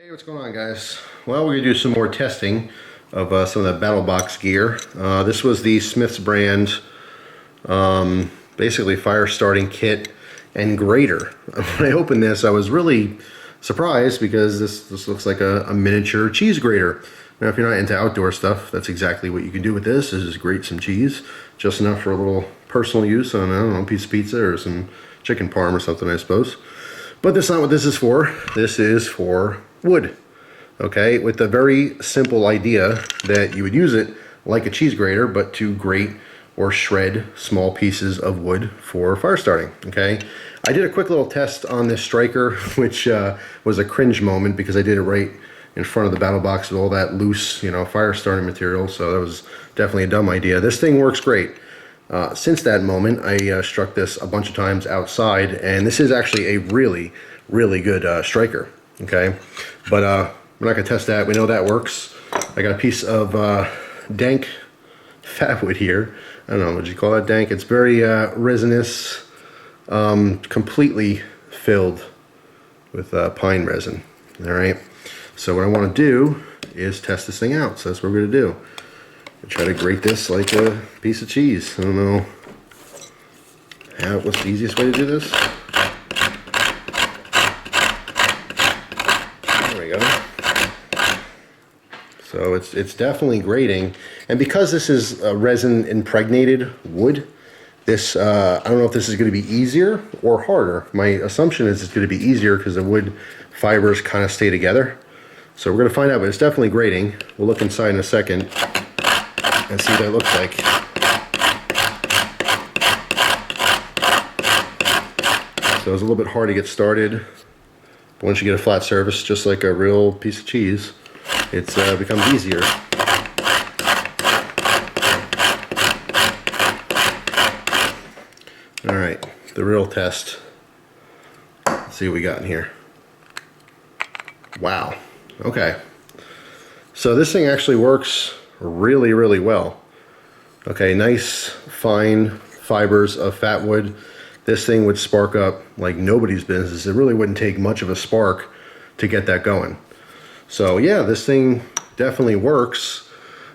Hey, what's going on, guys? Well, we're gonna do some more testing of some of the battle box gear. This was the Smith's brand, basically fire starting kit and grater. When I opened this, I was really surprised because this looks like a miniature cheese grater. Now, if you're not into outdoor stuff, that's exactly what you can do with this, is just grate some cheese, just enough for a little personal use on, I don't know, a piece of pizza or some chicken parm or something, I suppose. But that's not what this is for. This is for wood, okay, with the very simple idea that you would use it like a cheese grater, but to grate or shred small pieces of wood for fire starting. Okay, I did a quick little test on this striker, which was a cringe moment because I did it right in front of the battle box with all that loose, fire starting material, so that was definitely a dumb idea. This thing works great. Since that moment, I struck this a bunch of times outside, and this is actually a really good striker. Okay, but we're not gonna test that. We know that works. I got a piece of dank fat wood here. I don't know, would you call that dank? It's very resinous, completely filled with pine resin. All right, so what I want to do is test this thing out. So that's what we're gonna do. I try to grate this like a piece of cheese. I don't know what's the easiest way to do this. So it's definitely grating, and because this is a resin impregnated wood, this I don't know if this is going to be easier or harder. My assumption is it's going to be easier because the wood fibers kind of stay together. So we're going to find out, but it's definitely grating. We'll look inside in a second and see what that looks like. So it's a little bit hard to get started, but once you get a flat surface, just like a real piece of cheese, it becomes easier. All right, the real test. Let's see what we got in here. Wow. Okay. So this thing actually works really well. Okay, nice fine fibers of fat wood. This thing would spark up like nobody's business. It really wouldn't take much of a spark to get that going. So yeah, this thing definitely works.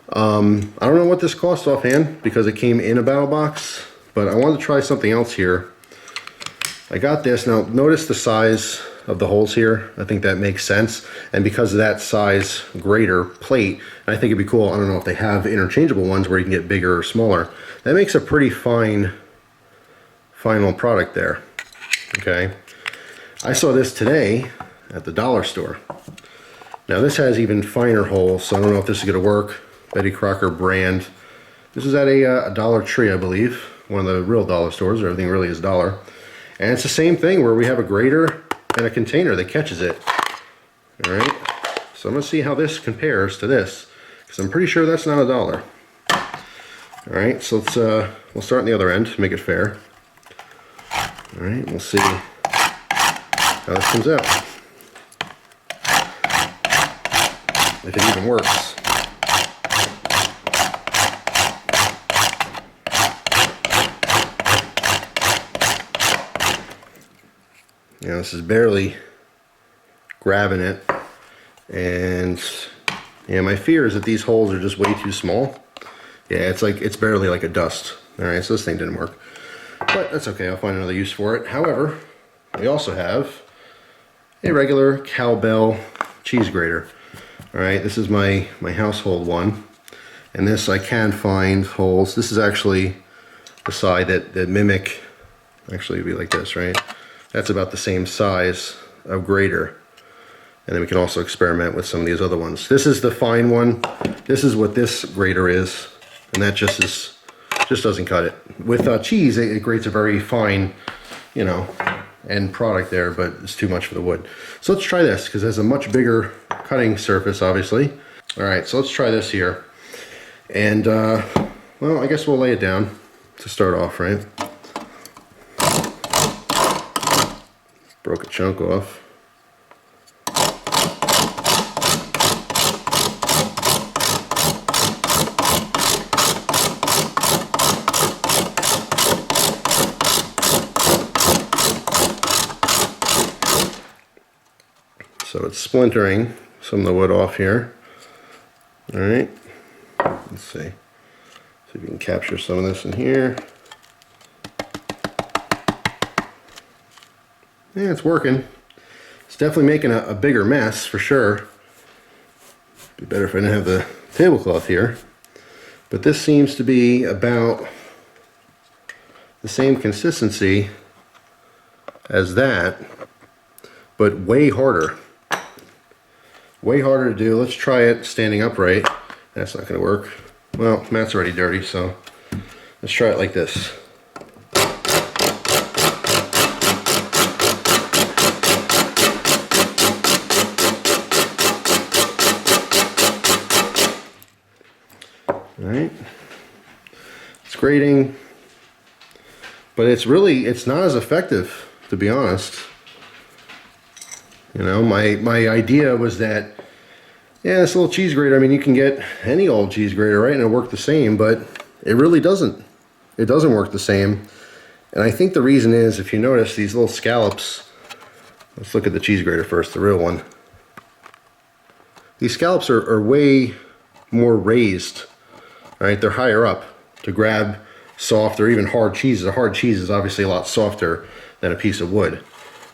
I don't know what this cost offhand because it came in a battle box, but I wanted to try something else here. I got this. Now notice the size of the holes here. I think that makes sense. And because of that size grater plate, I think it'd be cool. I don't know if they have interchangeable ones where you can get bigger or smaller. That makes a pretty fine final product there. Okay. I saw this today at the dollar store. Now this has even finer holes, so I don't know if this is going to work. Betty Crocker brand. This is at a Dollar Tree, I believe. One of the real dollar stores where everything really is dollar. And it's the same thing where we have a grater and a container that catches it. All right, so I'm going to see how this compares to this, because I'm pretty sure that's not $1. All right, so let's we'll start on the other end to make it fair. All right, we'll see how this comes out. If it even works. You know, this is barely grabbing it, and yeah, my fear is that these holes are just way too small. Yeah, it's barely like a dust. All right, so this thing didn't work, but that's okay. I'll find another use for it. However, we also have a regular cowbell cheese grater. All right, this is my household one, and this I can find holes. This is actually the side that mimic, actually it'd be like this, right? That's about the same size of grater. And then we can also experiment with some of these other ones. This is the fine one. This is what this grater is, and that just doesn't cut it. With cheese, it grates a very fine, end product there, but it's too much for the wood. So let's try this, because it has a much bigger cutting surface, obviously. All right, so let's try this here. And, well, I guess we'll lay it down to start off, right? Broke a chunk off. So it's splintering some of the wood off here. All right, let's see. See if we can capture some of this in here. Yeah, it's working. It's definitely making a bigger mess for sure. Be better if I didn't have the tablecloth here. But this seems to be about the same consistency as that, but way harder. Way harder to do. Let's try it standing upright. That's not going to work. Well, mat's already dirty, so let's try it like this. Alright, it's grating, but it's not as effective, to be honest. You know, my idea was that, yeah, this little cheese grater, I mean, you can get any old cheese grater, right, and it'll work the same, but it really doesn't. It doesn't work the same. And I think the reason is, if you notice, these little scallops, let's look at the cheese grater first, the real one. These scallops are way more raised. Right, they're higher up to grab soft or even hard cheeses. A hard cheese is obviously a lot softer than a piece of wood.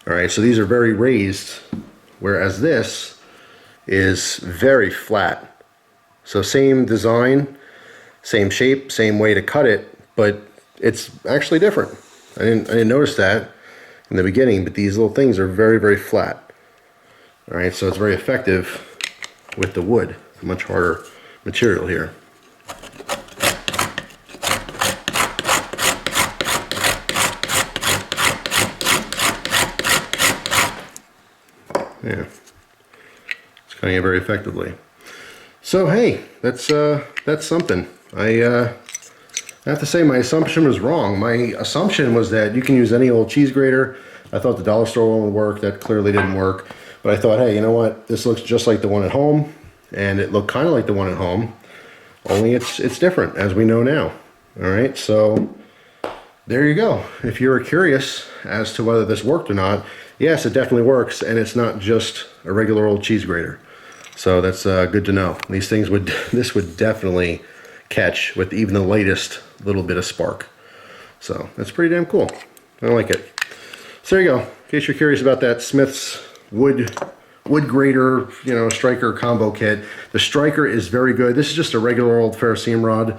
All right, so these are very raised, whereas this is very flat. So same design, same shape, same way to cut it, but it's actually different. I didn't notice that in the beginning, but these little things are very, very flat. All right, so it's very effective with the wood. Much harder material here. Yeah, it's cutting it very effectively. So hey, that's something. I have to say my assumption was wrong. My assumption was that you can use any old cheese grater. I thought the dollar store one would work. That clearly didn't work. But I thought, hey, you know what? This looks just like the one at home, and it looked kind of like the one at home. Only it's different, as we know now. All right, so there you go. If you're curious as to whether this worked or not, yes, it definitely works, and it's not just a regular old cheese grater. So that's good to know. These things this would definitely catch with even the latest little bit of spark. So that's pretty damn cool. I like it. So there you go. In case you're curious about that Smith's wood grater, you know, striker combo kit. The striker is very good. This is just a regular old ferrocerium rod.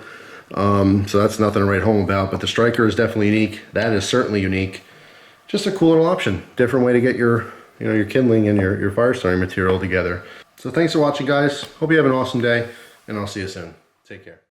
So that's nothing to write home about, but the striker is definitely unique. That is certainly unique. Just a cool little option. Different way to get your, you know, your kindling and your fire starting material together. So thanks for watching, guys. Hope you have an awesome day, and I'll see you soon. Take care.